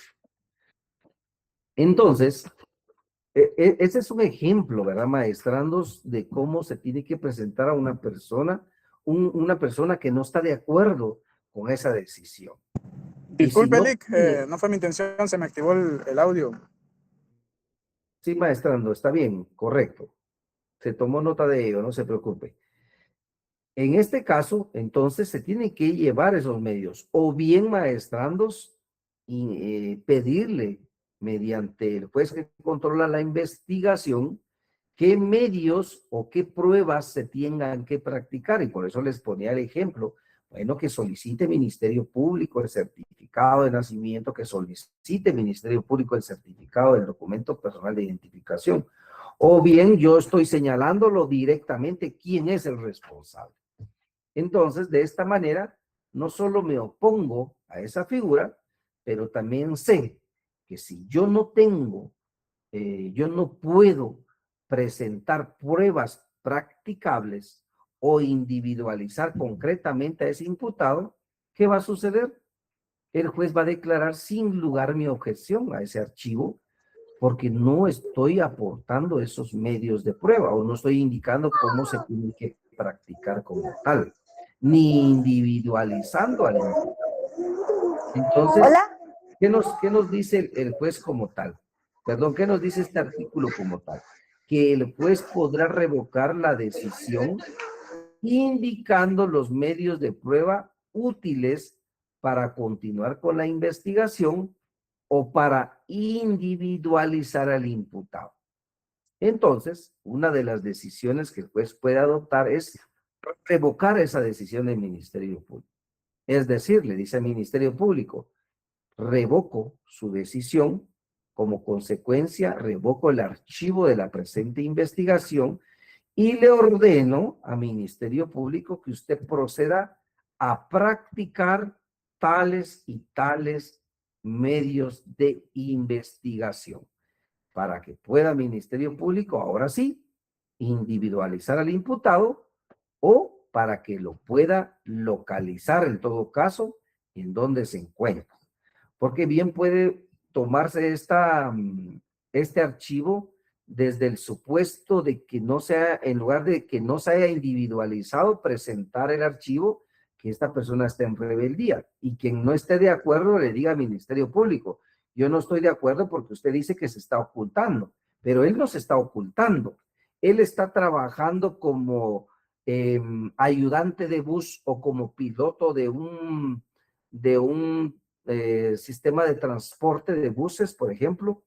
A: Entonces, ese es un ejemplo, ¿verdad, maestrandos, de cómo se tiene que presentar a una persona, una persona que no está de acuerdo con esa decisión.
C: Disculpe,
A: si no,
C: Lick, no fue mi intención, se me activó el audio.
A: Sí, maestrando, está bien, correcto. Se tomó nota de ello, no se preocupe. En este caso, entonces, se tienen que llevar esos medios, o bien maestrandos, y pedirle mediante el juez que controla la investigación, qué medios o qué pruebas se tengan que practicar. Y por eso les ponía el ejemplo, bueno, que solicite Ministerio Público el certificado de nacimiento, que solicite Ministerio Público el certificado del documento personal de identificación. O bien yo estoy señalándolo directamente quién es el responsable. Entonces, de esta manera, no solo me opongo a esa figura, pero también sé que si yo no tengo, yo no puedo presentar pruebas practicables o individualizar concretamente a ese imputado, ¿qué va a suceder? El juez va a declarar sin lugar mi objeción a ese archivo porque no estoy aportando esos medios de prueba o no estoy indicando cómo se tiene que practicar como tal, ni individualizando al imputado. Entonces, ¿qué nos dice el juez como tal? Perdón, ¿qué nos dice este artículo como tal? Que el juez podrá revocar la decisión indicando los medios de prueba útiles para continuar con la investigación o para individualizar al imputado. Entonces, una de las decisiones que el juez puede adoptar es revocar esa decisión del Ministerio Público. Es decir, le dice al Ministerio Público, revoco su decisión, como consecuencia revoco el archivo de la presente investigación y le ordeno al Ministerio Público que usted proceda a practicar tales y tales medios de investigación para que pueda el Ministerio Público, ahora sí, individualizar al imputado o para que lo pueda localizar en todo caso en donde se encuentra. Porque bien puede tomarse este archivo desde el supuesto de que no sea, en lugar de que no se haya individualizado, presentar el archivo, que esta persona está en rebeldía y quien no esté de acuerdo le diga al Ministerio Público, yo no estoy de acuerdo porque usted dice que se está ocultando, pero él no se está ocultando, él está trabajando como ayudante de bus o como piloto de un sistema de transporte de buses, por ejemplo,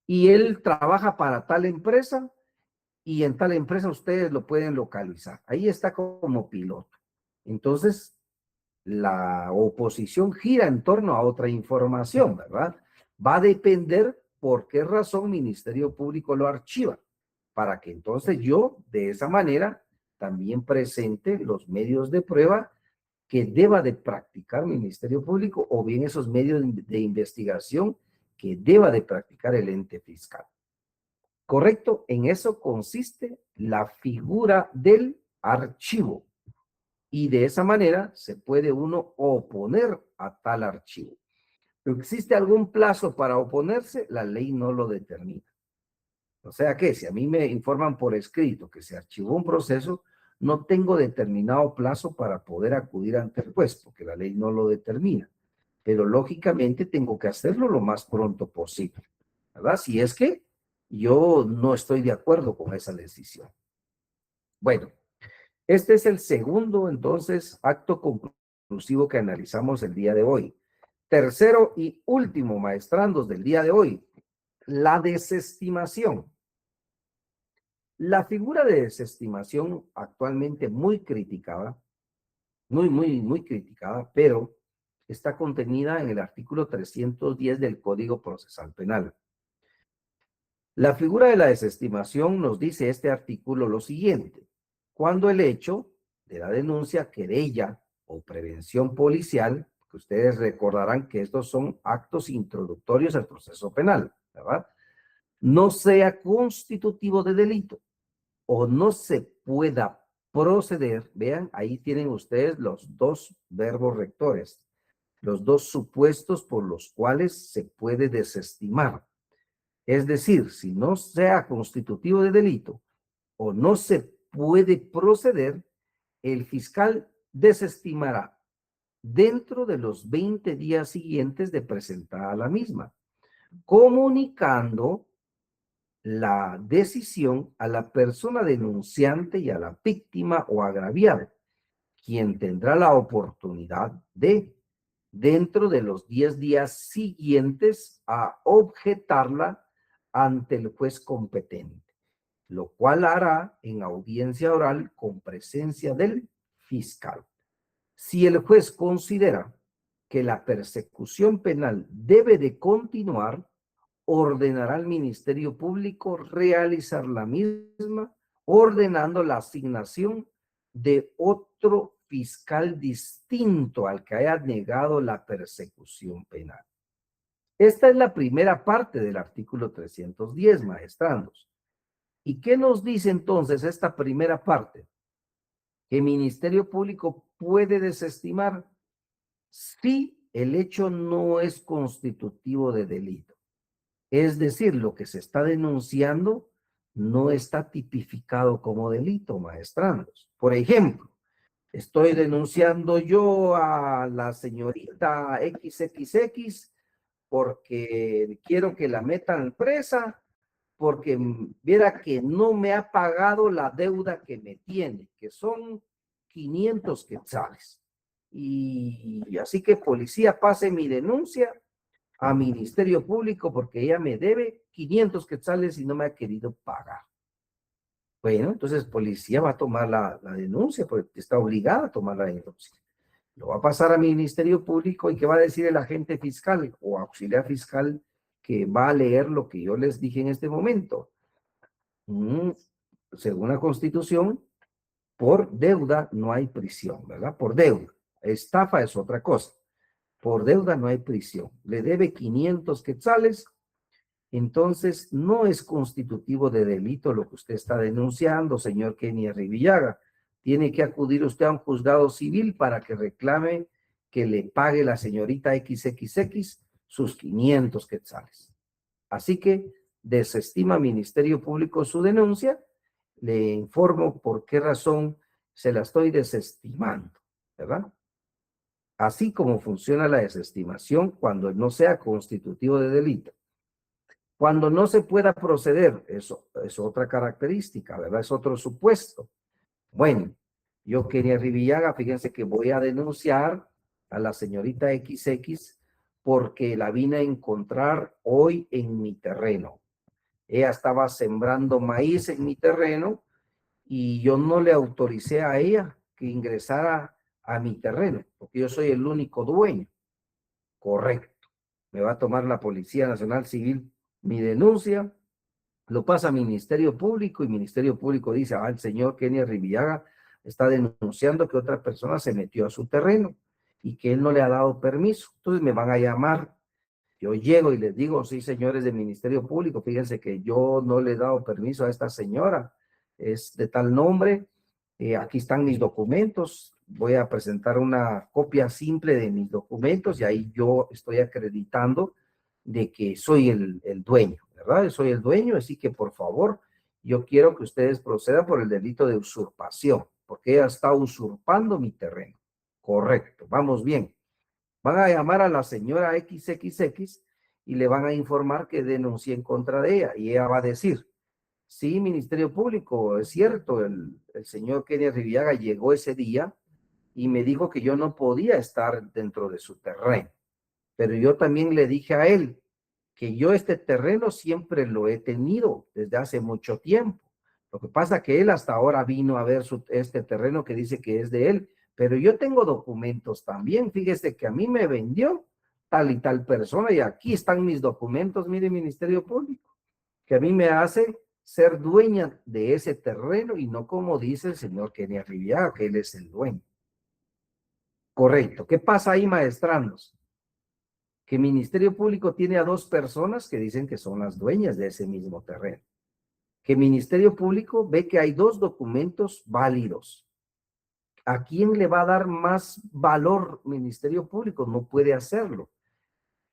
A: y él trabaja para tal empresa y en tal empresa ustedes lo pueden localizar. Ahí está como piloto. Entonces, la oposición gira en torno a otra información, ¿verdad? Va a depender por qué razón Ministerio Público lo archiva, para que entonces yo, de esa manera, también presente los medios de prueba que deba de practicar Ministerio Público o bien esos medios de investigación que deba de practicar el ente fiscal. ¿Correcto? En eso consiste la figura del archivo. Y de esa manera se puede uno oponer a tal archivo. ¿Existe algún plazo para oponerse? La ley no lo determina. O sea que si a mí me informan por escrito que se archivó un proceso, no tengo determinado plazo para poder acudir ante el juez, porque la ley no lo determina. Pero lógicamente tengo que hacerlo lo más pronto posible, ¿verdad? Si es que yo no estoy de acuerdo con esa decisión. Bueno, este es el segundo, entonces, acto conclusivo que analizamos el día de hoy. Tercero y último, maestrandos, del día de hoy, la desestimación. La figura de desestimación actualmente muy criticada, muy criticada, pero está contenida en el artículo 310 del Código Procesal Penal. La figura de la desestimación nos dice este artículo lo siguiente: cuando el hecho de la denuncia, querella o prevención policial, que ustedes recordarán que estos son actos introductorios al proceso penal, ¿verdad?, no sea constitutivo de delito o no se pueda proceder, vean, ahí tienen ustedes los dos verbos rectores, los dos supuestos por los cuales se puede desestimar. Es decir, si no sea constitutivo de delito o no se puede proceder, el fiscal desestimará dentro de los 20 días siguientes de presentada la misma, comunicando la decisión a la persona denunciante y a la víctima o agraviada, quien tendrá la oportunidad de, dentro de los 10 días siguientes, a objetarla ante el juez competente, lo cual hará en audiencia oral con presencia del fiscal. Si el juez considera que la persecución penal debe de continuar, ordenará al Ministerio Público realizar la misma, ordenando la asignación de otro fiscal distinto al que haya negado la persecución penal. Esta es la primera parte del artículo 310, maestrandos. ¿Y qué nos dice entonces esta primera parte? Que el Ministerio Público puede desestimar si el hecho no es constitutivo de delito. Es decir, lo que se está denunciando no está tipificado como delito, maestrandos. Por ejemplo, estoy denunciando yo a la señorita XXX porque quiero que la metan presa porque viera que no me ha pagado la deuda que me tiene, que son 500 quetzales. Y así que policía, pase mi denuncia a Ministerio Público porque ella me debe 500 quetzales y no me ha querido pagar. Bueno, entonces policía va a tomar la denuncia porque está obligada a tomar la denuncia. Lo va a pasar a Ministerio Público y ¿qué va a decir el agente fiscal o auxiliar fiscal que va a leer lo que yo les dije en este momento? Según la Constitución, por deuda no hay prisión, ¿verdad? Por deuda. Estafa es otra cosa. Por deuda no hay prisión. Le debe 500 quetzales, entonces no es constitutivo de delito lo que usted está denunciando, señor Kenny Arribillaga. Tiene que acudir usted a un juzgado civil para que reclame que le pague la señorita XXX sus 500 quetzales. Así que desestima Ministerio Público su denuncia. Le informo por qué razón se la estoy desestimando, ¿verdad? Así como funciona la desestimación cuando no sea constitutivo de delito. Cuando no se pueda proceder, eso es otra característica, ¿verdad? Es otro supuesto. Bueno, yo Kenny Arribillaga, fíjense que voy a denunciar a la señorita XX porque la vine a encontrar hoy en mi terreno. Ella estaba sembrando maíz en mi terreno y yo no le autoricé a ella que ingresara a mi terreno, porque yo soy el único dueño. Correcto. Me va a tomar la Policía Nacional Civil mi denuncia, lo pasa a Ministerio Público y Ministerio Público dice, el señor Kenny Arribillaga está denunciando que otra persona se metió a su terreno y que él no le ha dado permiso. Entonces me van a llamar. Yo llego y les digo, sí, señores del Ministerio Público, fíjense que yo no le he dado permiso a esta señora, es de tal nombre, aquí están mis documentos, voy a presentar una copia simple de mis documentos y ahí yo estoy acreditando de que soy el dueño, ¿verdad? Yo soy el dueño, así que por favor, yo quiero que ustedes procedan por el delito de usurpación, porque ella está usurpando mi terreno. Correcto, vamos bien. Van a llamar a la señora XXX y le van a informar que denuncié en contra de ella. Y ella va a decir, sí, Ministerio Público, es cierto, el señor Kenny Arribillaga llegó ese día y me dijo que yo no podía estar dentro de su terreno. Pero yo también le dije a él que yo este terreno siempre lo he tenido desde hace mucho tiempo. Lo que pasa es que él hasta ahora vino a ver este terreno que dice que es de él, pero yo tengo documentos también. Fíjese que a mí me vendió tal y tal persona y aquí están mis documentos, mire, Ministerio Público, que a mí me hace ser dueña de ese terreno y no como dice el señor Kenny Arribillaga, que él es el dueño. Correcto. ¿Qué pasa ahí, maestrandos? Que Ministerio Público tiene a dos personas que dicen que son las dueñas de ese mismo terreno. Que Ministerio Público ve que hay dos documentos válidos. ¿A quién le va a dar más valor Ministerio Público? No puede hacerlo.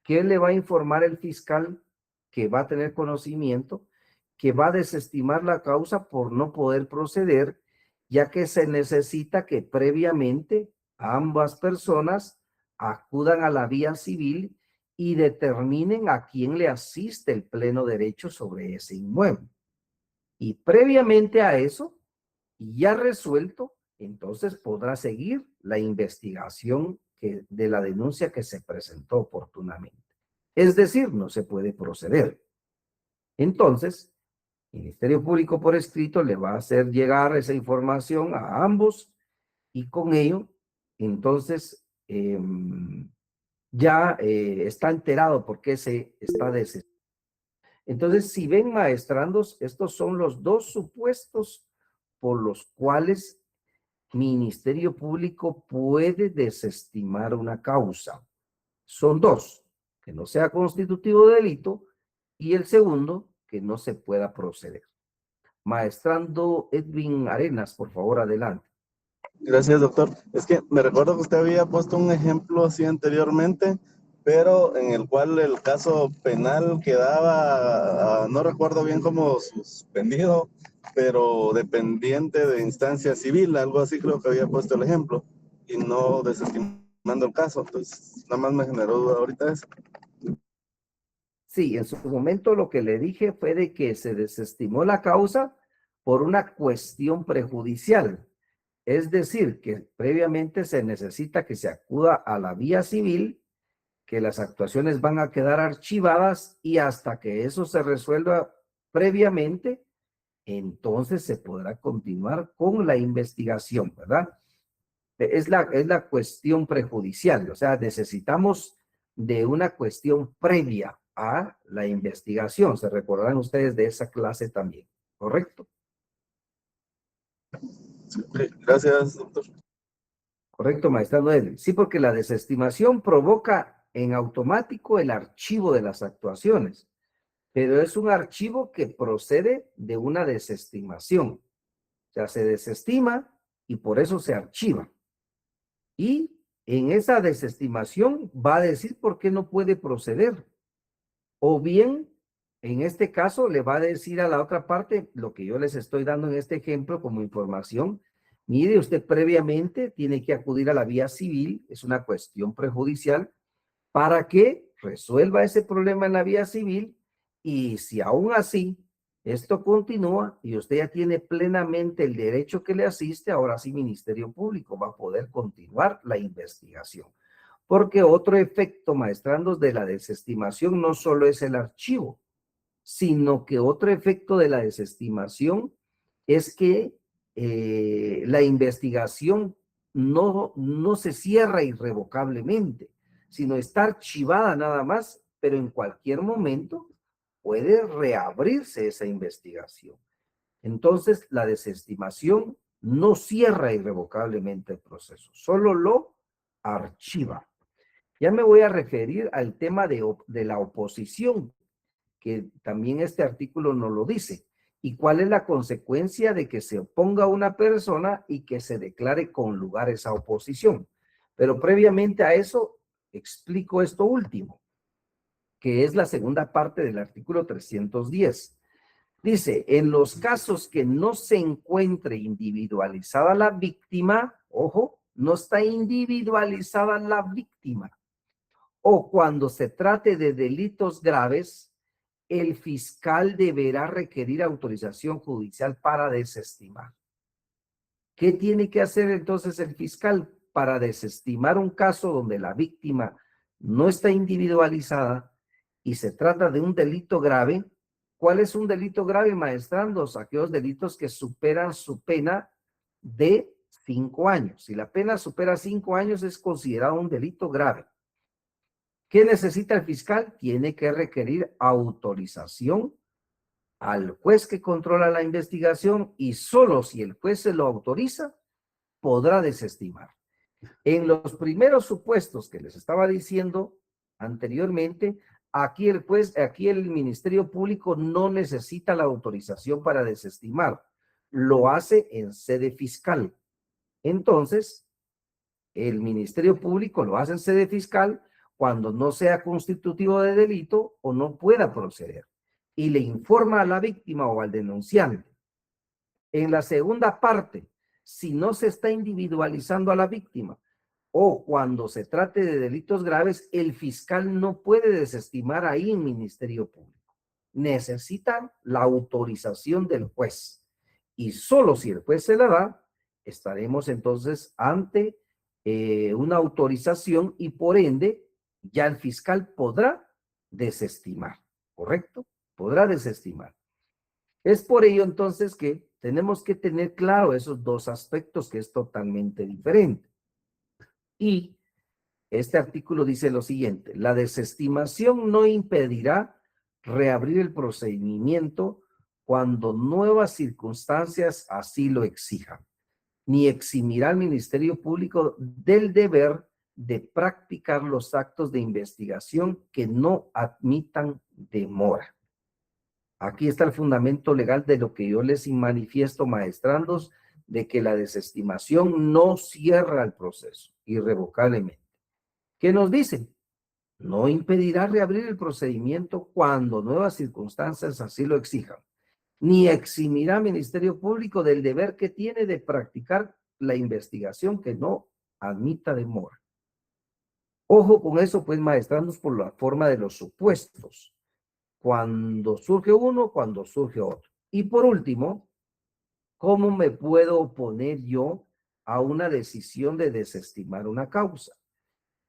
A: ¿Qué le va a informar el fiscal que va a tener conocimiento, que va a desestimar la causa por no poder proceder, ya que se necesita que previamente ambas personas acudan a la vía civil y determinen a quién le asiste el pleno derecho sobre ese inmueble? Y previamente a eso, ya resuelto, entonces podrá seguir la investigación de la denuncia que se presentó oportunamente. Es decir, no se puede proceder. Entonces, el Ministerio Público por escrito le va a hacer llegar esa información a ambos y con ello, entonces, ya está enterado por qué se está desesperando. Entonces, si ven, maestrandos, estos son los dos supuestos por los cuales Ministerio Público puede desestimar una causa. Son dos: que no sea constitutivo de delito, y el segundo, que no se pueda proceder. Maestrando Edwin Arenas, por favor, adelante.
D: Gracias, doctor. Es que me recuerdo que usted había puesto un ejemplo así anteriormente, pero en el cual el caso penal quedaba, no recuerdo bien cómo suspendido, pero dependiente de instancia civil, algo así creo que había puesto el ejemplo, y no desestimando el caso. Entonces, nada más me generó duda ahorita eso.
A: Sí, en su momento lo que le dije fue de que se desestimó la causa por una cuestión prejudicial. Es decir, que previamente se necesita que se acuda a la vía civil, que las actuaciones van a quedar archivadas y hasta que eso se resuelva previamente, entonces se podrá continuar con la investigación, ¿verdad? Es la cuestión prejudicial, o sea, necesitamos de una cuestión previa a la investigación. Se recordarán ustedes de esa clase también, ¿correcto?
D: Sí, ok, gracias, doctor.
A: Correcto, maestra Noel. Sí, porque la desestimación provoca en automático el archivo de las actuaciones, pero es un archivo que procede de una desestimación. O sea, se desestima y por eso se archiva. Y en esa desestimación va a decir por qué no puede proceder. O bien, en este caso, le va a decir a la otra parte lo que yo les estoy dando en este ejemplo como información. Mire, usted previamente tiene que acudir a la vía civil, es una cuestión prejudicial, para que resuelva ese problema en la vía civil y si aún así esto continúa y usted ya tiene plenamente el derecho que le asiste, ahora sí Ministerio Público va a poder continuar la investigación. Porque otro efecto, maestrandos, de la desestimación no solo es el archivo, sino que otro efecto de la desestimación es que la investigación no se cierra irrevocablemente, sino está archivada nada más, pero en cualquier momento puede reabrirse esa investigación. Entonces, la desestimación no cierra irrevocablemente el proceso, solo lo archiva. Ya me voy a referir al tema de la oposición, que también este artículo nos lo dice. ¿Y cuál es la consecuencia de que se oponga una persona y que se declare con lugar esa oposición? Pero previamente a eso, explico esto último, que es la segunda parte del artículo 310. Dice, en los casos que no se encuentre individualizada la víctima, ojo, no está individualizada la víctima, o cuando se trate de delitos graves, el fiscal deberá requerir autorización judicial para desestimar. ¿Qué tiene que hacer entonces el fiscal para desestimar un caso donde la víctima no está individualizada y se trata de un delito grave? ¿Cuál es un delito grave, maestrandos? Aquellos delitos que superan su pena de 5 años. Si la pena supera 5 años es considerado un delito grave. ¿Qué necesita el fiscal? Tiene que requerir autorización al juez que controla la investigación y solo si el juez se lo autoriza, podrá desestimar. En los primeros supuestos que les estaba diciendo anteriormente, aquí el Ministerio Público no necesita la autorización para desestimar, lo hace en sede fiscal. Entonces, el Ministerio Público lo hace en sede fiscal cuando no sea constitutivo de delito o no pueda proceder y le informa a la víctima o al denunciante. En la segunda parte, si no se está individualizando a la víctima o cuando se trate de delitos graves, el fiscal no puede desestimar ahí en Ministerio Público. Necesitan la autorización del juez y solo si el juez se la da, estaremos entonces ante una autorización y por ende ya el fiscal podrá desestimar, ¿correcto? Podrá desestimar. Es por ello entonces que tenemos que tener claro esos dos aspectos que es totalmente diferente. Y este artículo dice lo siguiente, la desestimación no impedirá reabrir el procedimiento cuando nuevas circunstancias así lo exijan, ni eximirá al Ministerio Público del deber de practicar los actos de investigación que no admitan demora. Aquí está el fundamento legal de lo que yo les manifiesto, maestrandos, de que la desestimación no cierra el proceso irrevocablemente. ¿Qué nos dice? No impedirá reabrir el procedimiento cuando nuevas circunstancias así lo exijan, ni eximirá al Ministerio Público del deber que tiene de practicar la investigación que no admita demora. Ojo con eso, pues, maestrandos, por la forma de los supuestos. cuando surge uno, cuando surge otro. Y por último, ¿cómo me puedo oponer yo a una decisión de desestimar una causa?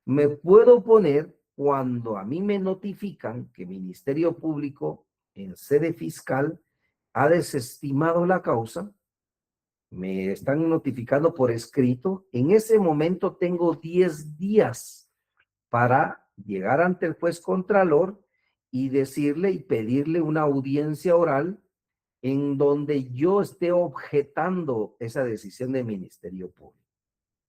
A: Me puedo oponer cuando a mí me notifican que el Ministerio Público en sede fiscal ha desestimado la causa, me están notificando por escrito. En ese momento tengo 10 días para llegar ante el juez contralor y decirle y pedirle una audiencia oral en donde yo esté objetando esa decisión del Ministerio Público.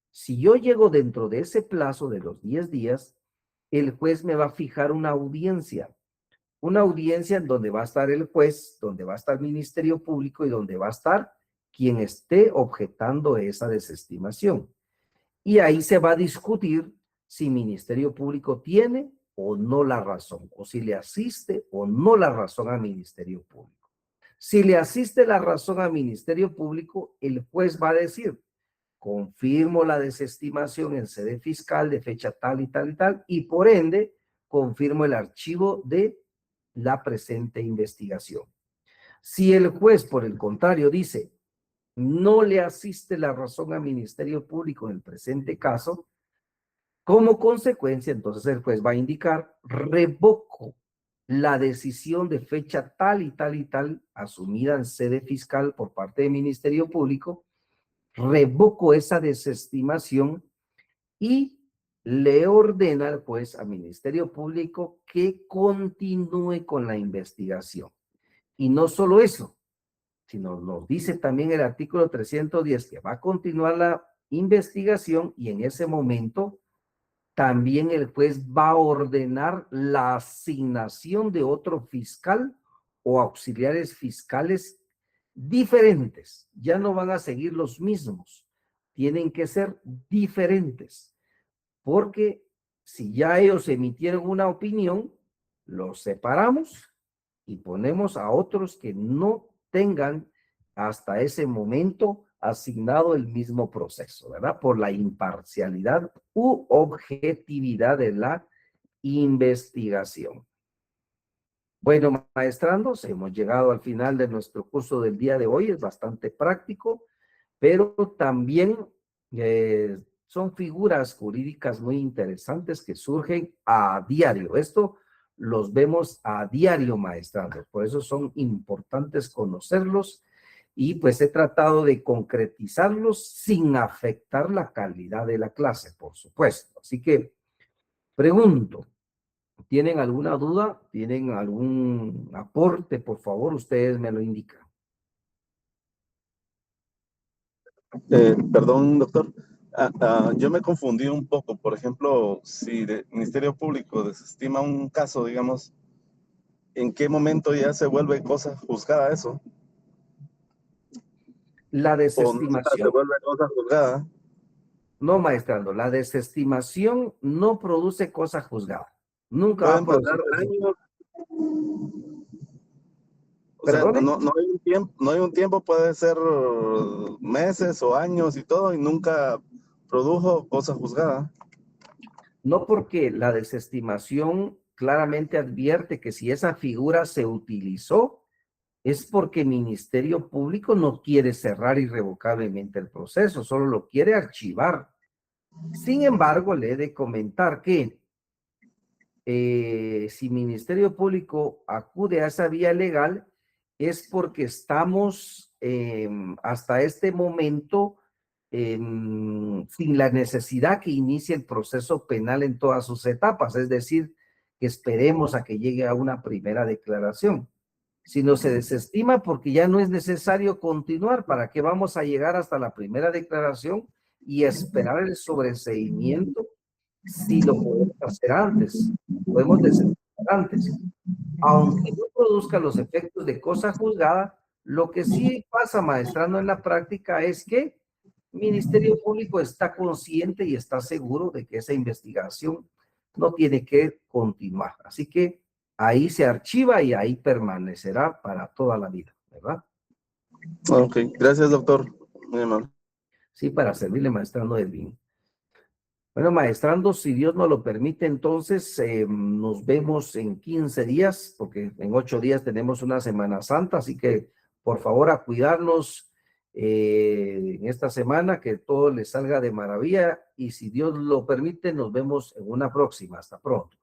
A: Si yo llego dentro de ese plazo de los 10 días, el juez me va a fijar una audiencia en donde va a estar el juez, donde va a estar el Ministerio Público y donde va a estar quien esté objetando esa desestimación. Y ahí se va a discutir si Ministerio Público tiene o no la razón, o si le asiste o no la razón al Ministerio Público. Si le asiste la razón al Ministerio Público, el juez va a decir: confirmo la desestimación en sede fiscal de fecha tal y tal y tal, y por ende confirmo el archivo de la presente investigación. Si el juez, por el contrario, dice no le asiste la razón al Ministerio Público en el presente caso, como consecuencia, entonces el juez va a indicar: revoco la decisión de fecha tal y tal y tal asumida en sede fiscal por parte del Ministerio Público, revoco esa desestimación y le ordena al juez al Ministerio Público que continúe con la investigación. Y no solo eso, sino nos dice también el artículo 310 que va a continuar la investigación y en ese momento también el juez va a ordenar la asignación de otro fiscal o auxiliares fiscales diferentes. Ya no van a seguir los mismos, tienen que ser diferentes, porque si ya ellos emitieron una opinión, los separamos y ponemos a otros que no tengan hasta ese momento asignado el mismo proceso, ¿verdad? Por la imparcialidad u objetividad de la investigación. Bueno, maestrandos, hemos llegado al final de nuestro curso del día de hoy. Es bastante práctico, pero también son figuras jurídicas muy interesantes que surgen a diario. Esto los vemos a diario, maestrandos. Por eso son importantes conocerlos y pues he tratado de concretizarlos sin afectar la calidad de la clase, por supuesto. Así que pregunto, ¿tienen alguna duda? ¿Tienen algún aporte? Por favor, ustedes me lo indican.
D: Perdón, doctor. Yo me confundí un poco. Por ejemplo, si el Ministerio Público desestima un caso, digamos, ¿en qué momento ya se vuelve cosa juzgada eso?
A: La
D: ¿O nunca se
A: desestimación,
D: vuelve cosa juzgada?
A: no, maestrando, la desestimación no produce cosa juzgada. Nunca va a
D: Pueden pasar
A: producir cosa juzgada.
D: años. O sea,
A: ¿Perdone?
D: no hay un tiempo, puede ser meses o años y todo, y nunca produjo cosa juzgada.
A: No, porque la desestimación claramente advierte que si esa figura se utilizó, es porque el Ministerio Público no quiere cerrar irrevocablemente el proceso, solo lo quiere archivar. Sin embargo, le he de comentar que si Ministerio Público acude a esa vía legal, es porque estamos hasta este momento sin la necesidad que inicie el proceso penal en todas sus etapas, es decir, que esperemos a que llegue a una primera declaración. Si no se desestima porque ya no es necesario continuar, ¿para qué vamos a llegar hasta la primera declaración y esperar el sobreseimiento si lo podemos hacer antes? Podemos desestimar antes. Aunque no produzca los efectos de cosa juzgada, lo que sí pasa, maestrando, en la práctica es que el Ministerio Público está consciente y está seguro de que esa investigación no tiene que continuar. Así que ahí se archiva y ahí permanecerá para toda la vida, ¿verdad?
D: Ok, gracias, doctor. Muy amable.
A: Sí, para servirle, maestrando Edwin. Bueno, maestrando, si Dios nos lo permite, entonces nos vemos en 15 días, porque en 8 días tenemos una Semana Santa, así que por favor a cuidarnos en esta semana, que todo les salga de maravilla, y si Dios lo permite, nos vemos en una próxima. Hasta pronto.